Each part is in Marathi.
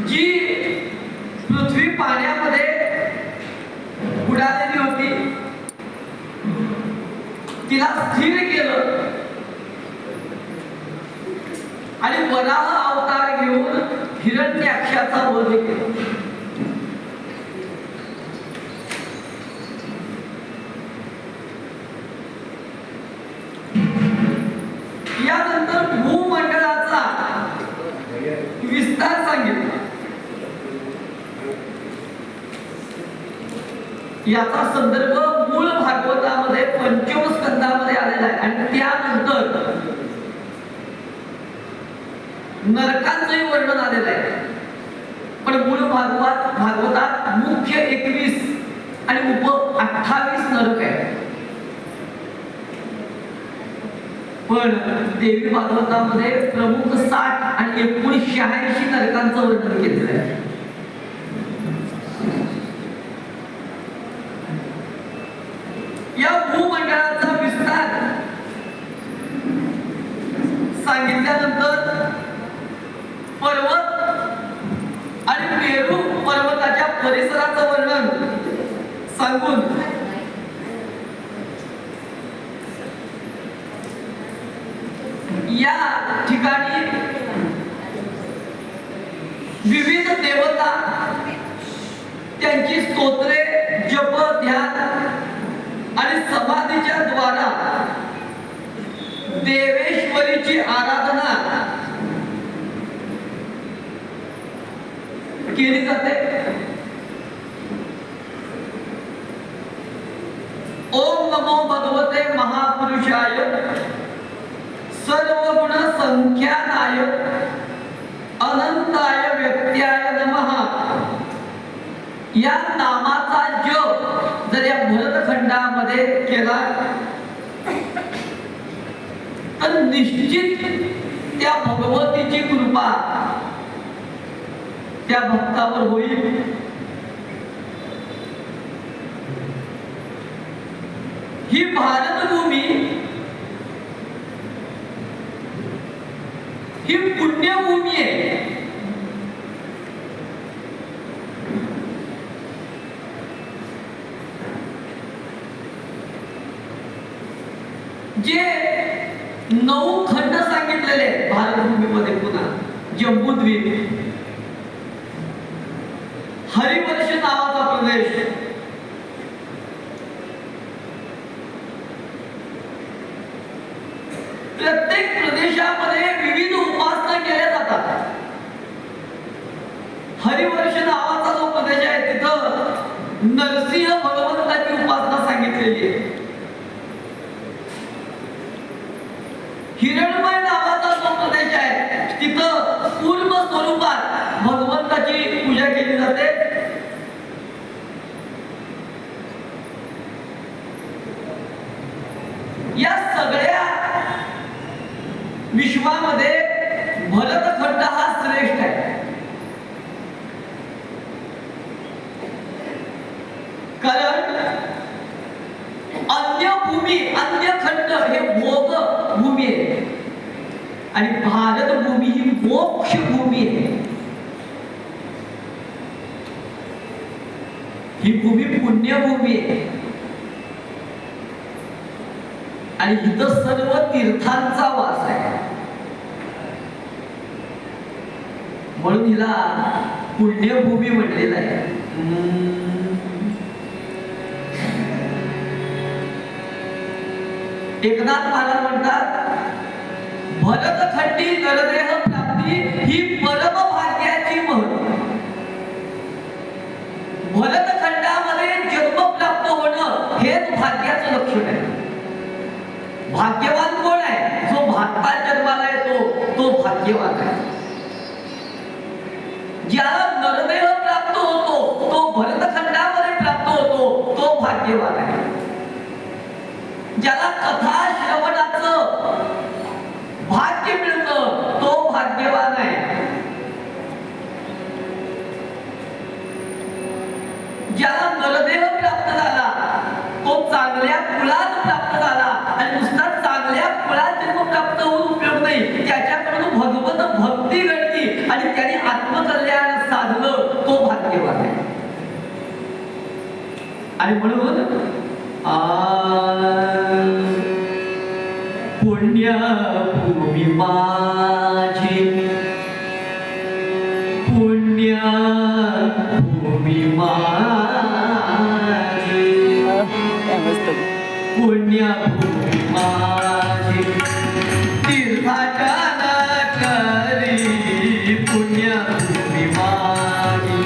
जी पृथ्वी पाण्यामध्ये बुडालेली होती तिला स्थिर केलं आणि वराह अवतार घेऊन हिरण्याक्षाचा वध केला. यानंतर भूमंडळाचा विस्तार सांगितला. याचा संदर्भ मूळ भागवतामध्ये पंचम स्कंदामध्ये आलेला आहे आणि त्यानंतर नरकांचंही वर्णन आलेलं आहे. पण मूळ भागवतात मुख्य 21 आणि उप 28 नरक आहे. पण देवी भागवतामध्ये प्रमुख 60 आणि 86 नरकांचं वर्णन केलेलं आहे. या भूमंडळाचा विस्तार सांगितल्यानंतर पर्वत आणि मेरू पर्वताच्या परिसराचं वर्णन सांगून या ठिकाणी विविध देवता त्यांची स्तोत्रे, जप, ध्यान आणि समाधीच्या द्वारा देवेश्वरीची आराधना केली जाते. ओम नमो भगवते महापुरुषाय सर्वगुण संख्यानाय अनंताय व्यक्त्याय नमः या नामाचा जप जर या भरतखंडामध्ये केला तर निश्चित त्या भगवतीची कृपा त्या भक्तावर होईल. ही भारतभूमी ही पुण्यभूमी आहे. जे 9 खंड सांगितलेले आहेत भारतभूमीमध्ये, पुन्हा जम्बूद्वीप, हरिवर्ष नावाचा प्रदेश, प्रत्येक प्रदेशामध्ये विविध उपासना केल्या जातात. हरिवर्ष नावाचा जो प्रदेश आहे तिथं नरसिंह भगवंताची उपासना सांगितलेली आहे. हिरणमय नावाचा जो प्रदेश आहे तिथं पूर्ण स्वरूपात भगवंताची पूजा केली जाते. या सगळ्या विश्वामध्ये भरतखंड हा श्रेष्ठ आहे. कारण अन्य भूमी, अन्य खंड हे भोग भूमी आहे आणि भारत भूमी ही मोक्ष भूमी आहे. ही भूमी पुण्यभूमी आहे आणि इथं सर्व तीर्थांचा वास आहे. म्हणून हिला पुण्यभूमी म्हटलेलं आहे. एकनाथ महाराज म्हणतात, भरतखंडी नरदेह प्राप्ती ही परम भाग्याची महती. भरतखंडामध्ये जन्म प्राप्त होणं हेच भाग्याचं लक्षण आहे. भाग्यवान कोण आहे? जो भारतात जन्माला येतो तो भाग्यवान आहे. ज्याला नरदेह प्राप्त होतो तो भरतखंडामध्ये प्राप्त होतो तो भाग्यवान आहे. ज्याला कथा श्रवणाचं भाग्य मिळतं तो भाग्यवान आहे. ज्याला नरदेह प्राप्त झाला तो चांगल्या कुळात प्राप्त झाला आणि नुसता चांगल्या कुळात जन्म प्राप्त होऊन उपयोग नाही. त्याच्याकडून भगवत भक्ती घडली आणि त्याने आत्मकल्याण आणि म्हणून पुण्यभूमी माझी पुण्यभूमी माझी पुण्यभूमी माझी तीर्थाटन करी पुण्यभूमी माझी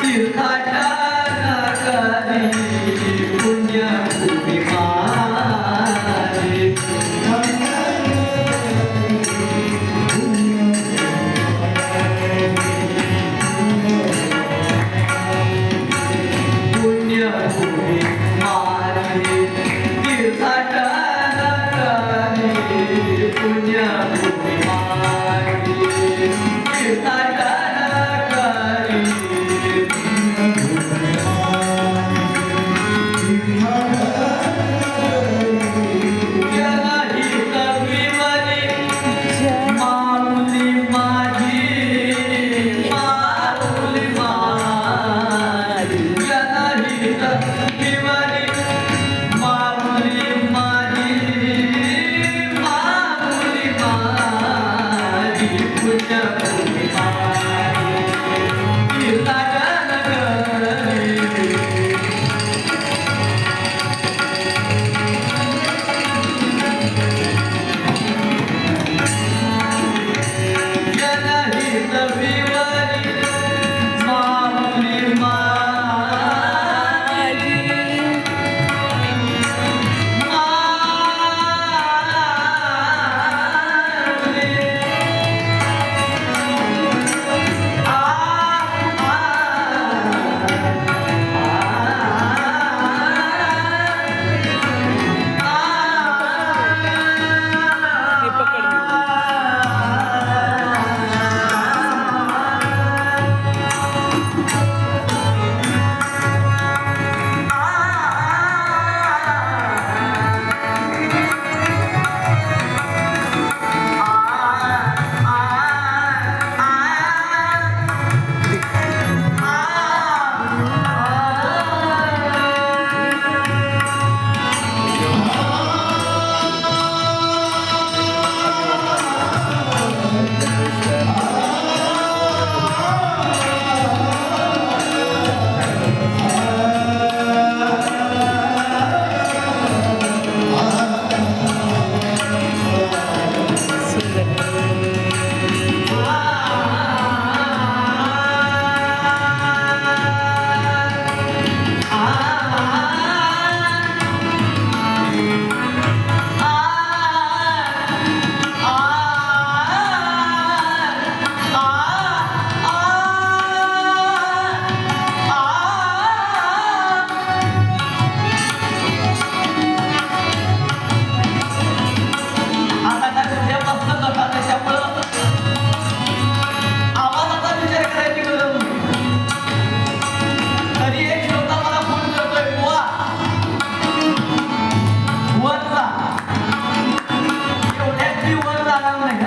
तीर्थाटन करी पुण्यभूमी माझी पुण्यभूमी माझी तीर्थाटन करी पुण्यभूमी माझी तीर्थाटन करी जनहित विवरी माऊली माझी माऊली माझी जनहित विवरी माऊली माझी माऊली माझी पुण्यभूमी माझी तीर्थाटन करी जनहित विवरी माऊली माझी माऊली आता काय उद्यापासून कथा त्याच्यामुळं आवाजाचा विचार करायची गरज नाही. तरी एक श्रोता मला फोन करतोय, बुवा वर जा, एवढ्यात मी वर जाणार नाही.